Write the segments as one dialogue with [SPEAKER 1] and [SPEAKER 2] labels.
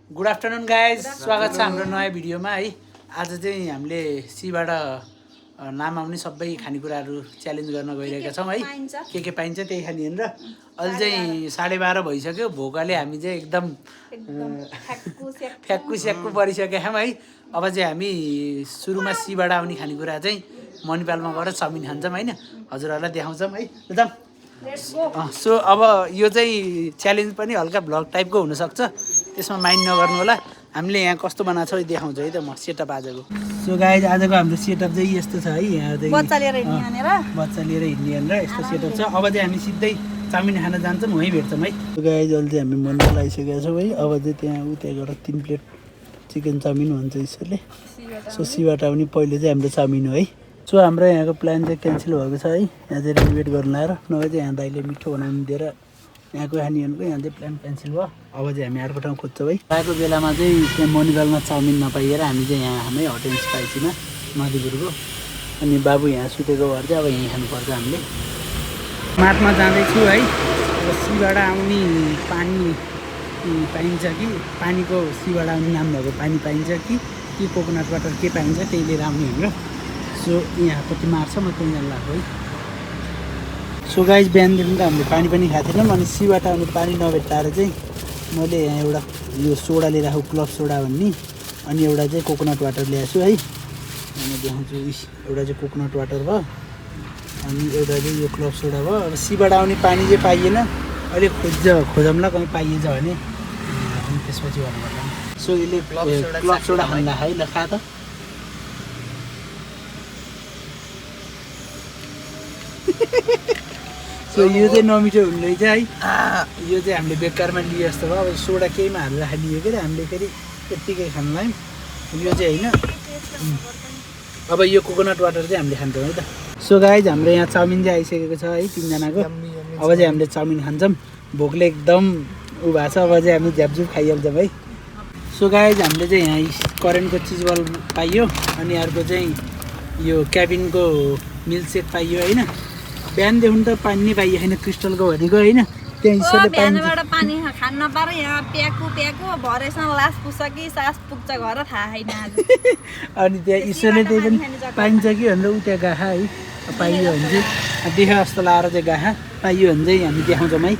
[SPEAKER 1] Good afternoon guys, स्वागत छ हाम्रो नयाँ भिडियोमा है। आज चाहिँ हामीले सीबाट नाम आउने सबै खानेकुराहरू च्यालेन्ज गर्न गइरहेका छौँ है। के पाइन्छ त्यही खाने र अहिले चाहिँ 12:30 भइसक्यो। भोकाले हामी चाहिँ एकदम फ्याक्कु स्याक्कु परिसकेका छौँ है। अब चाहिँ हामी सुरुमा सीबाट आउने खानेकुरा चाहिँ मणिपालमा गएर चाउमिन खान्छौँ होइन। हजुरहरूलाई देखाउँछौँ है। जाउँ। सो अब यो चाहिँ च्यालेन्ज पनि हल्का भ्लग टाइपको हुनसक्छ, त्यसमा माइन्ड नगर्नु होला। हामीले यहाँ कस्तो बनाएको छ देखाउँछ है त म सेटअप आजको। सो गाइज आजको हाम्रो सेटअप चाहिँ यस्तो छ है। यहाँ चाहिँ बच्चा लिएर हिँड्ने भनेर यस्तो सेटअप छ। अब चाहिँ हामी सिधै चाउमिन खान जान्छौँ, वहीँ भेट्छौँ है। सो गाइज अहिले चाहिँ हामी मन्दिर आइसकेका छौँ है। अब चाहिँ त्यहाँ उता गएर 3 प्लेट चिकन चाउमिन भन्छ यसरी। सो सीबाट आउने पहिले चाहिँ हाम्रो चाउमिन हो है। सो हाम्रो यहाँको प्लान चाहिँ क्यान्सल भएको छ है। यहाँ चाहिँ रेनोभेट गर्न लाएर नभए चाहिँ यहाँ दाइले मिठो बनाउनु दिएर यहाँको खानेहरूको यहाँ चाहिँ प्लान क्यान्सल भयो। अब चाहिँ हामी अर्को ठाउँ खोज्छौँ है। आएको बेलामा चाहिँ त्यहाँ मणिपालमा चाउमिन नपाइएर हामी चाहिँ यहाँ हाम्रै हट एन्ड स्पाइसीमा नदीपुरको अनि बाबु यहाँ सुतेको भएर चाहिँ अब यहीँ खानुपर्छ हामीले। माथमा जाँदैछु है। अब सीबाट आउने पानी पाइन्छ कि पानीको सीबाट आउने नाम भएको पानी पाइन्छ कि कोकोनट वाटर के पाइन्छ त्यही लिएर आउने भनेर। सो यहाँ कति मार्छ म त्यहीँ जानु लाग्यो है। सो गाइज बिहानदेखि त हामीले पानी पनि खाएको थिएनौँ। अनि सीबाट आउने पानी नभेट्टाएर चाहिँ मैले यहाँ एउटा यो सोडा लिएर आएको, क्लब सोडा भन्ने, अनि एउटा चाहिँ कोकोनट वाटर ल्याएको छु है। म देखाउँछु। एउटा चाहिँ कोकोनट वाटर भयो अनि एउटा चाहिँ यो क्लब सोडा भयो। अब सीबाट आउने पानी चाहिँ पाइएन, अहिले खोजौँला कहीँ पाइएछ भने अनि त्यसपछि भन्नुपर्छ। सो यसले क्लब सोडा खाँदा है ल खा त। सो यो चाहिँ नमिठो हुने रहेछ है। यो चाहिँ हामीले बेकारमा लिए जस्तो भयो। अब सोडा केहीमा हालेर खालियो के हामीले फेरि त्यत्तिकै खानु लाग्यौँ। यो चाहिँ होइन। अब यो कोकोनट वाटर चाहिँ हामीले खान्छौँ है त। सो गाइज हाम्रो यहाँ चाउमिन चाहिँ आइसकेको छ है 3जनाको। अब चाहिँ हामीले चाउमिन खान्छौँ। भोकले एकदम उ भएको छ। अब चाहिँ हामी झ्यापझुप खाइहाल्छौँ है। सो गाइज हामीले चाहिँ यहाँ करेन्टको चिज बल पाइयो अनि अर्को चाहिँ यो क्याबिनको मिल्कसेक पाइयो होइन। बिहानदेखि त पानी नै पाइयो छैन क्रिस्टलको भनेको होइन। त्यहाँ ईश्वरले
[SPEAKER 2] बिहानबाट पानी खान नपाएर यहाँ प्याकु भरेसँग लास पुग्छ कि सास पुग्छ घर थाहा छैन आज।
[SPEAKER 1] अनि त्यहाँ ईश्वरले त्यही पनि पाइन्छ कि भनेर उ त्यहाँ गाखा है पाइयो भने चाहिँ देखा जस्तो लाएर चाहिँ गाखा पाइयो भने चाहिँ हामी देखाउँछौँ है।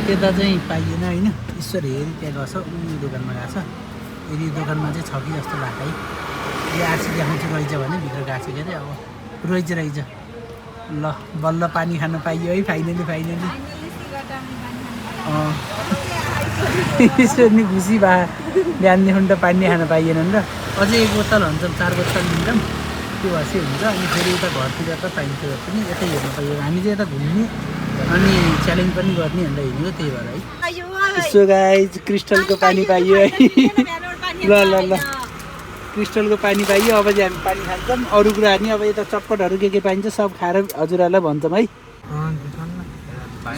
[SPEAKER 1] त्यता चाहिँ पाइएन होइन। ईश्वर हेरी त्यहाँ गएछ उयो दोकानमा गएको छ। यदि दोकानमा चाहिँ छ कि जस्तो लाग्छ है। यो आरसी देखाउँछु रहेछ भने भित्र गएको छ के अरे। अब रहेछ ल बल्ल पानी खान पाइयो है। फाइनली ईश्वर नि खुसी भए। बिहानदेखि त पानी खान पाइएन नि त। अझै 1 बोतल हुन्छ 4 बोतल लिन्छौँ त्यो भएपछि हुन्छ। अनि फेरि यता घरतिर त पाइन्छ पनि यतै हेर्नु पाइयो। हामी चाहिँ यता घुम्ने अनि च्यालेन्ज पनि गर्ने भनेर हिँड्यो त्यही भएर है। सो गाइज क्रिस्टलको पानी पाइयो है। ल क्रिस्टलको पानी पाइयो। अब चाहिँ हामी पानी खान्छौँ। अरू कुरा नि अब यता चटपटहरू के पाइन्छ सब खाएर हजुरहरूलाई भन्छौँ है।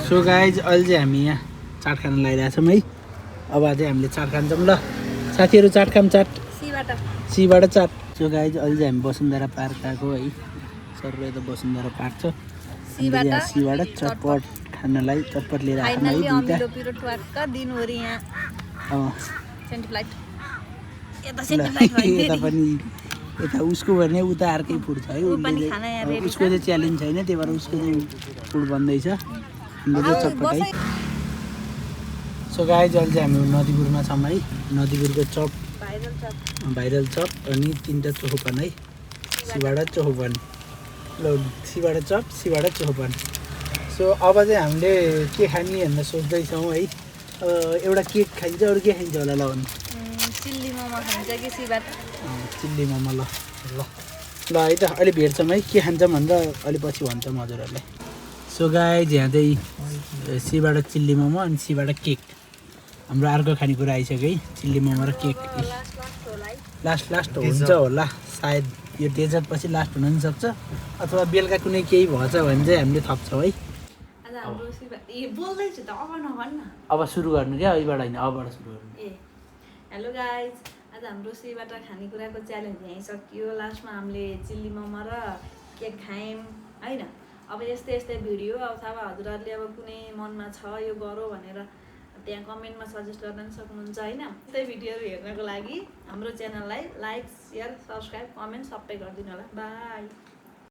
[SPEAKER 1] सो गाइज अहिले चाहिँ हामी यहाँ चाट खान लागिरहेछौँ है। अब चाहिँ हामीले चाट खान्छौँ ल साथीहरू। चाट खाम चाट सीबाट चाट। सो गाइज अहिले चाहिँ हामी वसुन्धरा पार्क आएको है। सबै त वसुन्धरा पार्क छ। सीबाट चटपट खानलाई चटपट लिएर आएको है। यता पनि यता उसको भने उता अर्कै फुड छ है। उसको चाहिँ च्यालेन्ज छैन त्यही भएर उसको चाहिँ फुड बन्दैछ। हाम्रो चाहिँ चटपट है। सो गाइज अहिले चाहिँ हामी नदीपुरमा छौँ है। नदीपुरको चप भाइरल चप अनि 3टा चोखोपान है। सीबाट चोखोपान ल सीबाट चप सीबाट चोखोपान। सो अब चाहिँ हामीले के खाने भनेर सोच्दैछौँ है। एउटा केक खाइन्छ अरू के खाइन्छ होला ल भन्नु।
[SPEAKER 2] चिल्ली मोमो खान्छ कि सीबाट
[SPEAKER 1] चिल्ली मोमो ल है त अहिले भेट्छौँ है के खान्छौँ भनेर अलि पछि भन्छौँ हजुरहरूलाई। सो गाइज यहाँ चाहिँ सीबाट चिल्ली मोमो अनि सीबाट केक हाम्रो अर्को खानेकुरा आइसक्यो है। चिल्ली मोमो र केक लास्ट हुन्छ होला सायद। यो डेजर्ट पछि लास्ट हुन पनि सक्छ अथवा बेलुका कुनै केही भएछ भने चाहिँ हामीले थप्छौँ है। अब सुरु गर्नु क्या अहिलेबाट होइन अबबाट सुरु गर्नु।
[SPEAKER 2] हेलो गाइज आज हाम्रो सीबाट खानेकुराको च्यालेन्ज यहीँ सकियो। लास्टमा हामीले चिल्ली मोमो र केक खायौँ होइन। अब यस्तै भिडियो अब थाहा भयो हजुरहरूले अब कुनै मनमा छ यो गरौँ भनेर त्यहाँ कमेन्टमा सजेस्ट गर्न पनि सक्नुहुन्छ होइन। त्यही भिडियोहरू हेर्नको लागि हाम्रो च्यानललाई लाइक, सेयर, सब्सक्राइब, कमेन्ट सबै गरिदिनु होला। बाई।